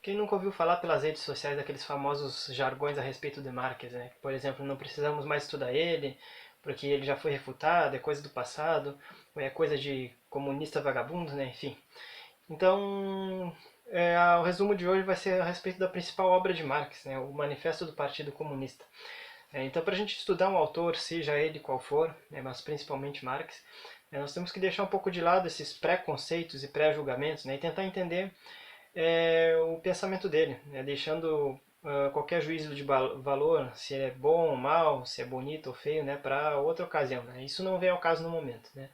Quem nunca ouviu falar pelas redes sociais daqueles famosos jargões a respeito de Marx, né? Por exemplo, não precisamos mais estudar ele, porque ele já foi refutado, é coisa do passado, ou é coisa de comunista vagabundo, né? Enfim. Então, o resumo de hoje vai ser a respeito da principal obra de Marx, né? O Manifesto do Partido Comunista. Então, para a gente estudar um autor, seja ele qual for, né, mas principalmente Marx, nós temos que deixar um pouco de lado esses pré-conceitos e pré-julgamentos, né, e tentar entender o pensamento dele, né, deixando qualquer juízo de valor, se é bom ou mal, se é bonito ou feio, né, para outra ocasião. Né? Isso não vem ao caso no momento, né?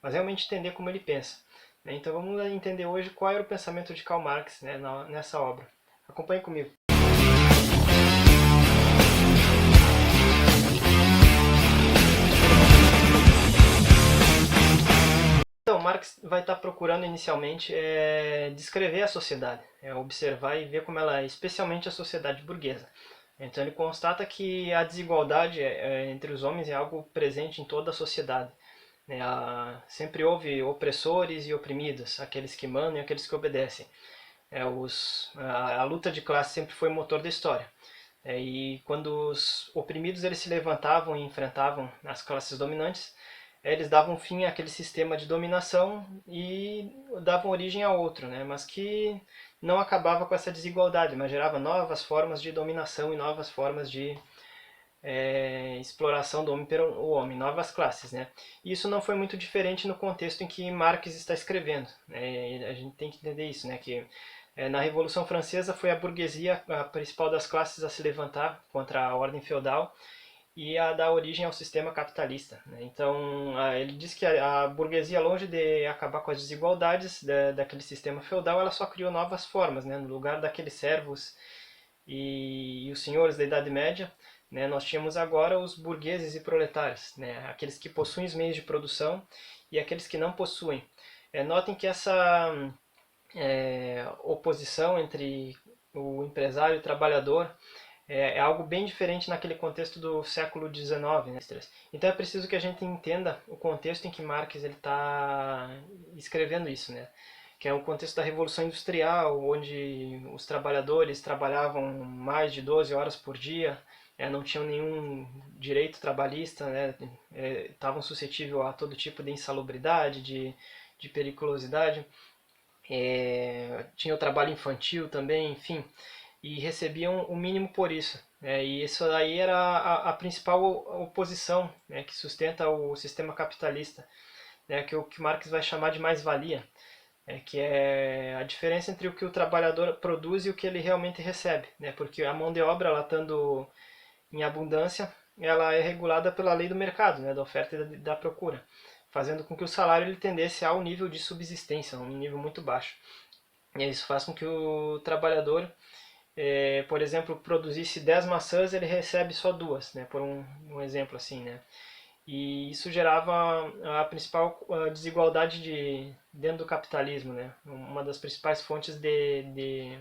Mas realmente entender como ele pensa. Né? Então vamos entender hoje qual era o pensamento de Karl Marx, né, nessa obra. Acompanhe comigo. Então, Marx vai estar procurando inicialmente descrever a sociedade, observar e ver como ela é, especialmente a sociedade burguesa. Então ele constata que a desigualdade entre os homens é algo presente em toda a sociedade. Né? Sempre houve opressores e oprimidos, aqueles que mandam e aqueles que obedecem. A luta de classe sempre foi o motor da história. E quando os oprimidos eles se levantavam e enfrentavam as classes dominantes, eles davam fim àquele sistema de dominação e davam origem a outro, né? Mas que não acabava com essa desigualdade, mas gerava novas formas de dominação e novas formas de exploração do homem pelo homem, novas classes, né? E isso não foi muito diferente no contexto em que Marx está escrevendo. Né? A gente tem que entender isso, né? Que na Revolução Francesa foi a burguesia a principal das classes a se levantar contra a ordem feudal e a dar origem ao sistema capitalista. Né? Então, ele diz que a burguesia, longe de acabar com as desigualdades daquele sistema feudal, ela só criou novas formas. Né? No lugar daqueles servos e os senhores da Idade Média, né, nós tínhamos agora os burgueses e proletários, né? Aqueles que possuem os meios de produção e aqueles que não possuem. Notem que essa oposição entre o empresário e o trabalhador é algo bem diferente naquele contexto do século XIX. Né? Então é preciso que a gente entenda o contexto em que Marx está escrevendo isso, né? Que é o contexto da Revolução Industrial, onde os trabalhadores trabalhavam mais de 12 horas por dia, não tinham nenhum direito trabalhista, né? Estavam suscetíveis a todo tipo de insalubridade, de periculosidade. Tinha o trabalho infantil também, enfim, e recebiam o mínimo por isso. E isso aí era a principal oposição, né, que sustenta o sistema capitalista, né, que o que Marx vai chamar de mais-valia, que é a diferença entre o que o trabalhador produz e o que ele realmente recebe, né, porque a mão de obra, ela estando em abundância, ela é regulada pela lei do mercado, né, da oferta e da procura, fazendo com que o salário ele tendesse ao nível de subsistência, um nível muito baixo. E isso faz com que o trabalhador, por exemplo, produzisse 10 maçãs, ele recebe só duas, né, por um exemplo assim, né. E isso gerava a principal desigualdade dentro do capitalismo, né, uma das principais fontes de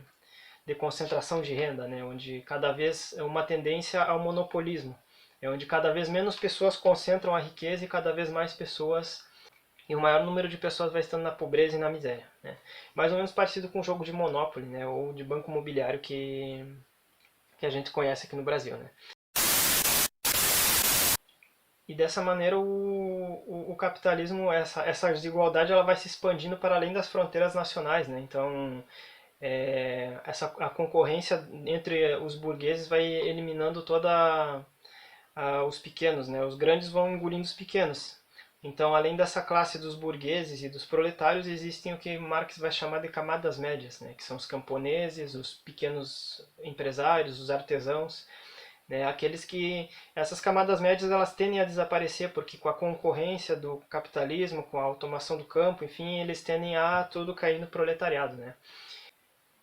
concentração de renda, né, onde cada vez é uma tendência ao monopolismo, onde cada vez menos pessoas concentram a riqueza e cada vez mais pessoas e o maior número de pessoas vai estando na pobreza e na miséria. Né? Mais ou menos parecido com o jogo de Monopoly, né, ou de banco imobiliário que a gente conhece aqui no Brasil. Né? E dessa maneira o capitalismo, essa desigualdade, ela vai se expandindo para além das fronteiras nacionais. Né? Então a concorrência entre os burgueses vai eliminando toda os pequenos, né? Os grandes vão engolindo os pequenos. Então, além dessa classe dos burgueses e dos proletários, existem o que Marx vai chamar de camadas médias, né? Que são os camponeses, os pequenos empresários, os artesãos, né? Aqueles que essas camadas médias elas tendem a desaparecer porque com a concorrência do capitalismo, com a automação do campo, enfim, eles tendem a tudo cair no proletariado, né?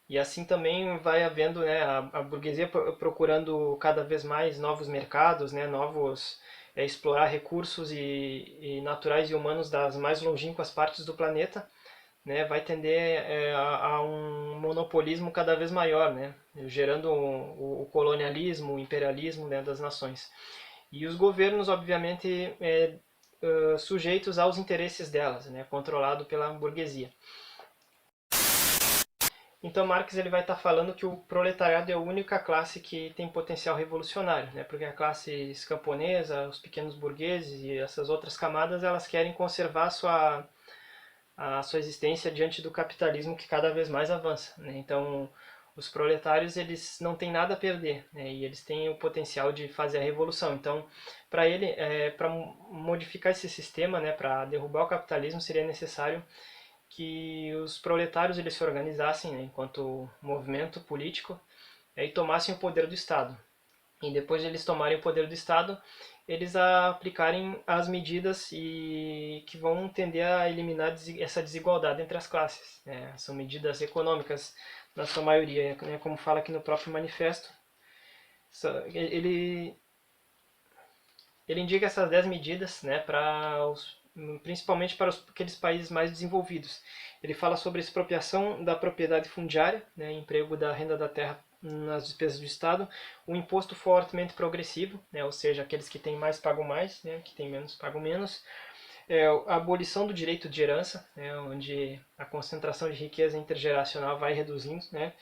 E assim também vai havendo, né, a burguesia procurando cada vez mais novos mercados, né, explorar recursos e naturais e humanos das mais longínquas partes do planeta, né, vai tender a um monopolismo cada vez maior, né, gerando o colonialismo, o imperialismo, né, das nações. E os governos, obviamente, sujeitos aos interesses delas, né, controlado pela burguesia. Então Marx ele vai estar falando que o proletariado é a única classe que tem potencial revolucionário, né? Porque a classe camponesa, os pequenos burgueses e essas outras camadas, elas querem conservar a sua existência diante do capitalismo que cada vez mais avança, né? Então os proletários eles não têm nada a perder, né? E eles têm o potencial de fazer a revolução. Então para ele, para modificar esse sistema, né, para derrubar o capitalismo, seria necessário que os proletários eles se organizassem, né, enquanto movimento político, e tomassem o poder do Estado. E depois de eles tomarem o poder do Estado, eles aplicarem as medidas que vão tender a eliminar essa desigualdade entre as classes, né? São medidas econômicas, na sua maioria, né? Como fala aqui no próprio manifesto. Ele, ele indica essas 10 medidas, né, principalmente para aqueles países mais desenvolvidos. Ele fala sobre a expropriação da propriedade fundiária, né, emprego da renda da terra nas despesas do Estado, o imposto fortemente progressivo, né, ou seja, aqueles que têm mais pagam mais, né, que têm menos pagam menos, a abolição do direito de herança, né, onde a concentração de riqueza intergeracional vai reduzindo, né,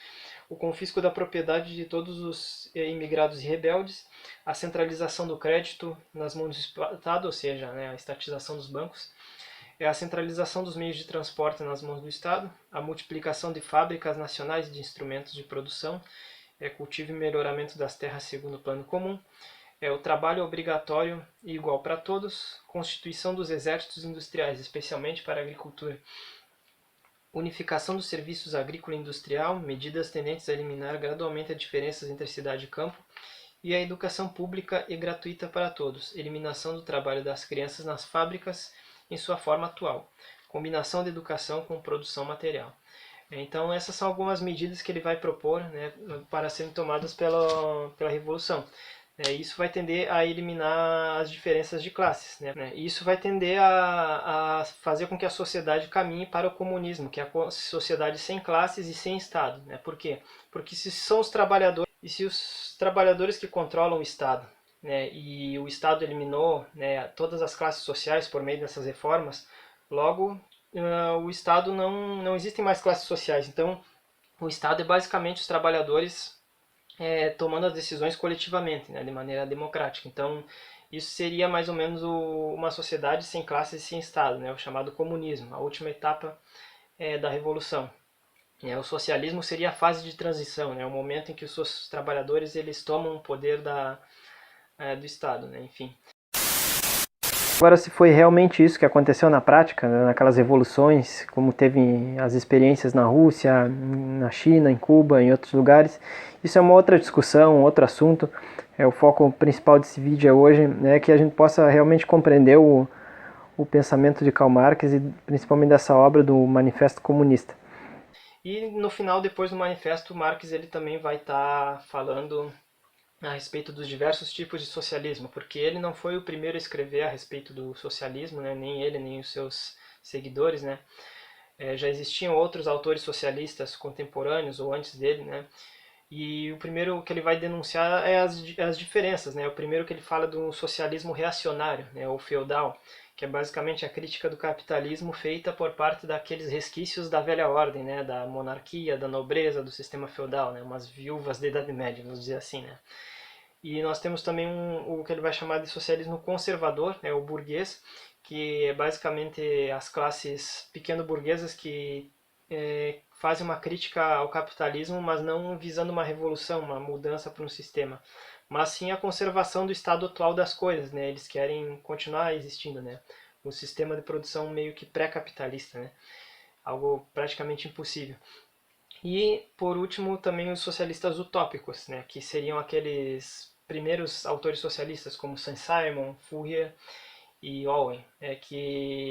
o confisco da propriedade de todos os imigrados e rebeldes, a centralização do crédito nas mãos do Estado, ou seja, né, a estatização dos bancos, a centralização dos meios de transporte nas mãos do Estado, a multiplicação de fábricas nacionais de instrumentos de produção, cultivo e melhoramento das terras segundo o plano comum, o trabalho obrigatório e igual para todos, constituição dos exércitos industriais, especialmente para a agricultura, unificação dos serviços agrícola e industrial, medidas tendentes a eliminar gradualmente as diferenças entre cidade e campo, e a educação pública e gratuita para todos, eliminação do trabalho das crianças nas fábricas em sua forma atual, combinação de educação com produção material. Então essas são algumas medidas que ele vai propor, né, para serem tomadas pela Revolução. Isso vai tender a eliminar as diferenças de classes, né? Isso vai tender a fazer com que a sociedade caminhe para o comunismo, que é a sociedade sem classes e sem Estado, né? Por quê? Porque se são os trabalhadores, e se os trabalhadores que controlam o Estado, né, e o Estado eliminou, né, todas as classes sociais por meio dessas reformas, logo o Estado não existem mais classes sociais. Então o Estado é basicamente os trabalhadores tomando as decisões coletivamente, né, de maneira democrática. Então, isso seria mais ou menos uma sociedade sem classes e sem Estado, né, o chamado comunismo, a última etapa da Revolução. O socialismo seria a fase de transição, né, o momento em que os trabalhadores eles tomam o poder do Estado, né, enfim. Agora, se foi realmente isso que aconteceu na prática, né, naquelas revoluções, como teve as experiências na Rússia, na China, em Cuba, em outros lugares, isso é uma outra discussão, um outro assunto. O foco principal desse vídeo hoje é que a gente possa realmente compreender o pensamento de Karl Marx e principalmente dessa obra do Manifesto Comunista. E no final, depois do manifesto, Marx ele também vai estar falando a respeito dos diversos tipos de socialismo, porque ele não foi o primeiro a escrever a respeito do socialismo, né? Nem ele, nem os seus seguidores, né? Já existiam outros autores socialistas contemporâneos ou antes dele, né? E o primeiro que ele vai denunciar é as diferenças, né? O primeiro que ele fala do socialismo reacionário, né? Ou feudal, que é basicamente a crítica do capitalismo feita por parte daqueles resquícios da velha ordem, né? Da monarquia, da nobreza, do sistema feudal, né? Umas viúvas da Idade Média, vamos dizer assim, né? E nós temos também o que ele vai chamar de socialismo conservador, o burguês, que é basicamente as classes pequeno-burguesas que fazem uma crítica ao capitalismo, mas não visando uma revolução, uma mudança para um sistema, mas sim a conservação do estado atual das coisas, né? Eles querem continuar existindo, né? Um sistema de produção meio que pré-capitalista, né? Algo praticamente impossível. E, por último, também os socialistas utópicos, né, que seriam aqueles primeiros autores socialistas como Saint-Simon, Fourier e Owen, que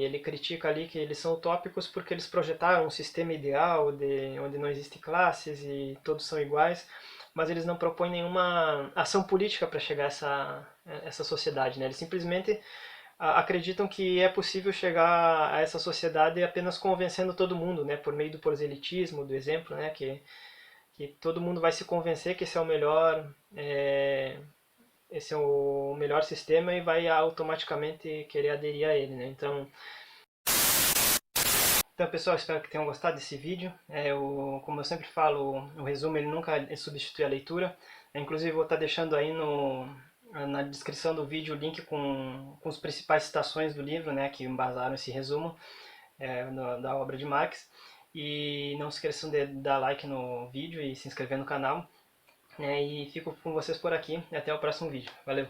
ele critica ali que eles são utópicos porque eles projetaram um sistema ideal onde não existem classes e todos são iguais, mas eles não propõem nenhuma ação política para chegar a essa sociedade, né? Eles simplesmente acreditam que é possível chegar a essa sociedade apenas convencendo todo mundo, né, por meio do proselitismo, do exemplo, né, que todo mundo vai se convencer que esse é o melhor sistema e vai automaticamente querer aderir a ele, né? Então, Então, pessoal, espero que tenham gostado desse vídeo. Como eu sempre falo, o resumo ele nunca substitui a leitura. Inclusive, vou estar deixando aí na descrição do vídeo o link com as principais citações do livro, né, que embasaram esse resumo da obra de Marx. E não se esqueçam de dar like no vídeo e se inscrever no canal. E fico com vocês por aqui. Até o próximo vídeo. Valeu!